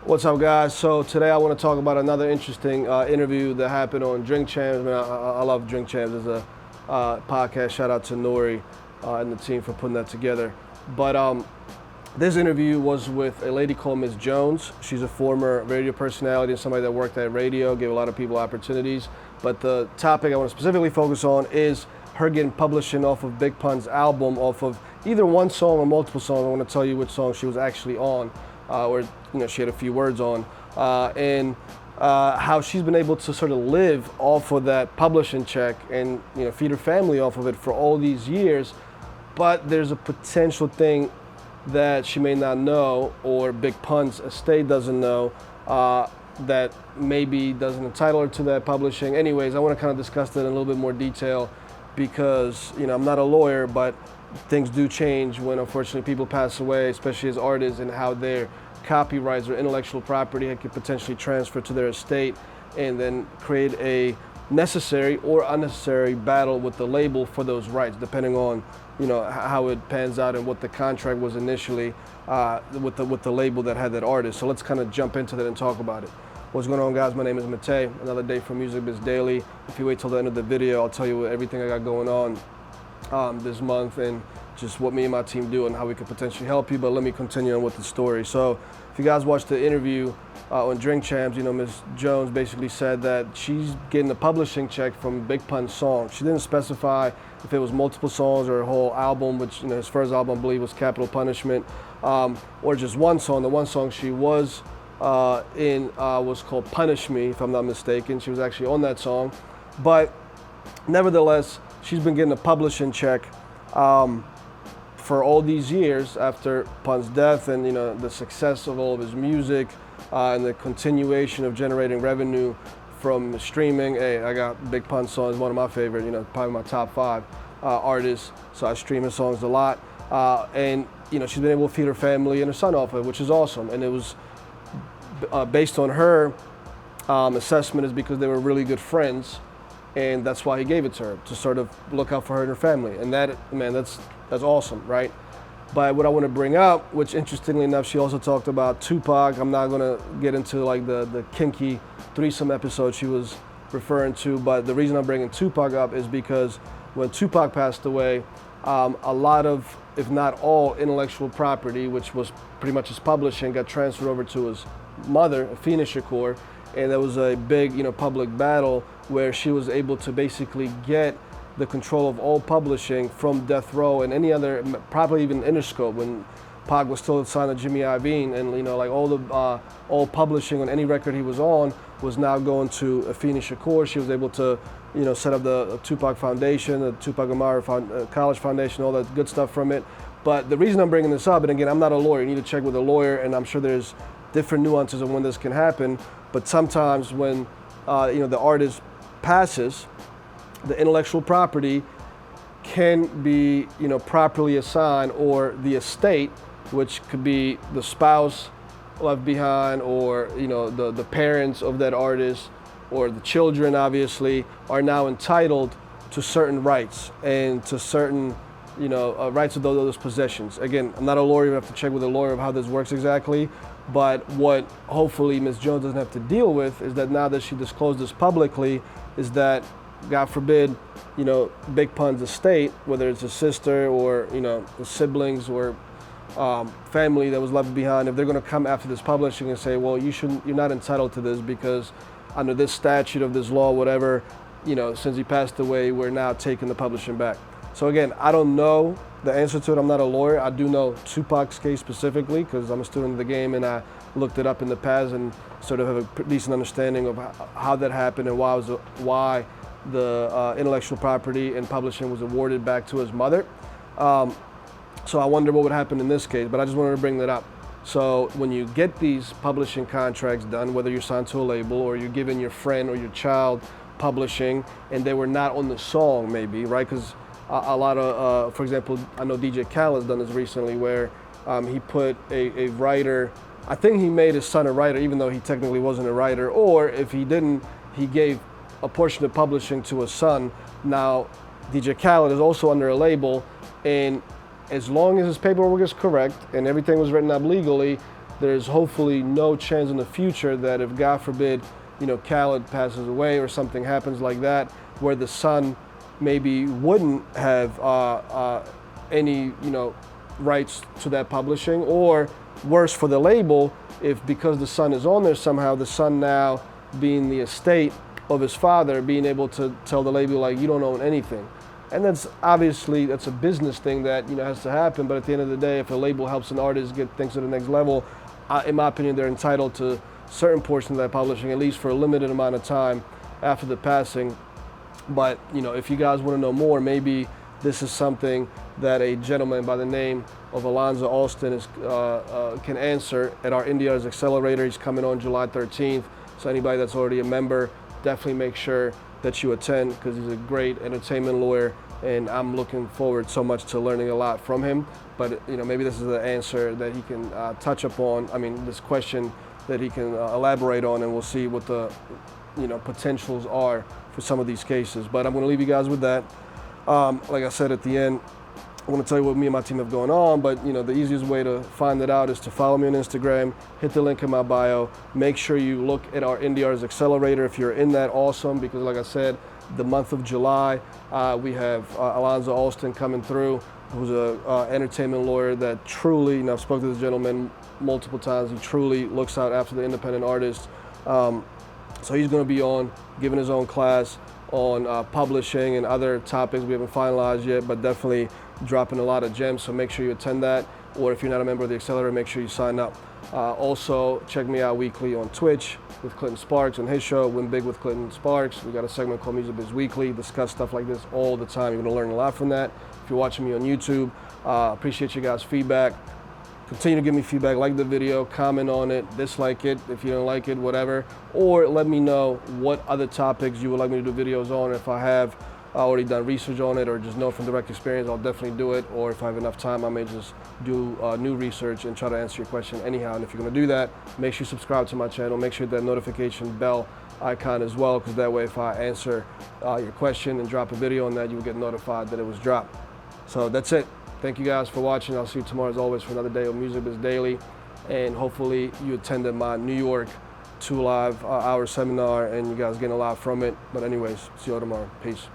What's up, guys? So today I want to talk about another interesting interview that happened on Drink Champs. Man, I love Drink Champs as a podcast. Shout out to Nori and the team for putting that together. But this interview was with a lady called Ms. Jones. She's a former radio personality and somebody that worked at radio, gave a lot of people opportunities. But the topic I want to specifically focus on is her getting publishing off of Big Pun's album, off of either one song or multiple songs. I want to tell you which song she was actually on, or she had a few words on, and how she's been able to sort of live off of that publishing check and feed her family off of it for all these years. But there's a potential thing that she may not know, or Big Pun's estate doesn't know, that maybe doesn't entitle her to that publishing. Anyways, I want to kind of discuss that in a little bit more detail because, I'm not a lawyer, but things do change when unfortunately people pass away, especially as artists, and how their copyrights or intellectual property could potentially transfer to their estate and then create a necessary or unnecessary battle with the label for those rights, depending on how it pans out and what the contract was initially with the label that had that artist. So let's kind of jump into that and talk about it. What's going on, guys? My name is Matei. Another day from Music Biz Daily. If you wait till the end of the video, I'll tell you everything I got going on this month and just what me and my team do and how we could potentially help you. But let me continue on with the story. So if you guys watched the interview on Drink Champs, Ms. Jones basically said that she's getting a publishing check from Big Pun's song. She didn't specify if it was multiple songs or a whole album, which his first album I believe was Capital Punishment, or just one song. The one song she was in was called Punish Me, if I'm not mistaken. She was actually on that song. But nevertheless, she's been getting a publishing check for all these years after Pun's death, and the success of all of his music and the continuation of generating revenue from streaming. Hey, I got Big Pun songs, one of my favorite, probably my top 5 artists. So I stream his songs a lot, and she's been able to feed her family and her son off of it, which is awesome. And it was based on her assessment is because they were really good friends, and that's why he gave it to her, to sort of look out for her and her family. And that's awesome, right? But what I want to bring up, which interestingly enough, she also talked about Tupac. I'm not going to get into like the kinky threesome episode she was referring to, but the reason I'm bringing Tupac up is because when Tupac passed away, a lot of, if not all, intellectual property, which was pretty much his publishing, got transferred over to his mother, Afeni Shakur, and there was a big, public battle where she was able to basically get the control of all publishing from Death Row and any other, probably even Interscope, when Pac was still signed to Jimmy Iovine, and all publishing on any record he was on was now going to Afeni Shakur. She was able to, set up the Tupac Foundation, the Tupac Amaru College Foundation, all that good stuff from it. But the reason I'm bringing this up, and again, I'm not a lawyer. You need to check with a lawyer, and I'm sure there's different nuances of when this can happen. But sometimes when the artist passes, the intellectual property can be, properly assigned, or the estate, which could be the spouse left behind, or the parents of that artist, or the children, obviously, are now entitled to certain rights and to certain, rights of those possessions. Again, I'm not a lawyer. You have to check with a lawyer of how this works exactly. But what hopefully Ms. Jones doesn't have to deal with is that now that she disclosed this publicly, is that, God forbid, Big Pun's estate, whether it's a sister or, the siblings or family that was left behind, if they're going to come after this publishing and say, well, you're not entitled to this because under this statute of this law, whatever, since he passed away, we're now taking the publishing back. So again, I don't know the answer to it. I'm not a lawyer. I do know Tupac's case specifically because I'm a student of the game, and I looked it up in the past and sort of have a decent understanding of how that happened and why the intellectual property and publishing was awarded back to his mother. So I wonder what would happen in this case, but I just wanted to bring that up. So when you get these publishing contracts done, whether you're signed to a label or you're giving your friend or your child publishing and they were not on the song maybe, right? Because a lot of, for example, I know DJ Khaled's done this recently where he put a writer, I think he made his son a writer even though he technically wasn't a writer, or if he didn't, he gave a portion of publishing to his son. Now, DJ Khaled is also under a label, and as long as his paperwork is correct and everything was written up legally, there's hopefully no chance in the future that if, God forbid, Khaled passes away or something happens like that, where the son maybe wouldn't have any, rights to that publishing, or worse for the label, if because the son is on there somehow, the son now being the estate of his father, being able to tell the label, like, you don't own anything. And that's obviously, that's a business thing that has to happen, but at the end of the day, if a label helps an artist get things to the next level, in my opinion, they're entitled to certain portions of that publishing, at least for a limited amount of time after the passing. But if you guys want to know more, maybe this is something that a gentleman by the name of Alonzo Alston can answer at our Indie Artist Accelerator. He's coming on July 13th. So anybody that's already a member, definitely make sure that you attend, because he's a great entertainment lawyer, and I'm looking forward so much to learning a lot from him. But maybe this is the answer that he can touch upon. I mean, this question that he can elaborate on, and we'll see what the potentials are for some of these cases. But I'm going to leave you guys with that. Like I said at the end, I want to tell you what me and my team have going on, but the easiest way to find it out is to follow me on Instagram, hit the link in my bio. Make sure you look at our Indie Artist Accelerator. If you're in that, awesome, because like I said, the month of July, we have Alonzo Alston coming through, who's an entertainment lawyer that truly, I've spoken to this gentleman multiple times, he truly looks out after the independent artists. So he's going to be on, giving his own class on publishing and other topics we haven't finalized yet, but definitely dropping a lot of gems, so make sure you attend that. Or if you're not a member of the Accelerator, make sure you sign up. Also, check me out weekly on Twitch with Clinton Sparks on his show, Win Big with Clinton Sparks. We got a segment called Music Biz Weekly, discuss stuff like this all the time. You're gonna learn a lot from that. If you're watching me on YouTube, appreciate you guys' feedback. Continue to give me feedback, like the video, comment on it, dislike it if you don't like it, whatever. Or let me know what other topics you would like me to do videos on. If I have already done research on it or just know from direct experience, I'll definitely do it. Or if I have enough time, I may just do new research and try to answer your question anyhow. And if you're gonna do that, make sure you subscribe to my channel. Make sure that notification bell icon as well, because that way if I answer your question and drop a video on that, you will get notified that it was dropped. So that's it. Thank you guys for watching. I'll see you tomorrow as always for another day of Music Biz Daily. And hopefully you attended my New York 2 live hour seminar and you guys getting a lot from it. But anyways, see you all tomorrow. Peace.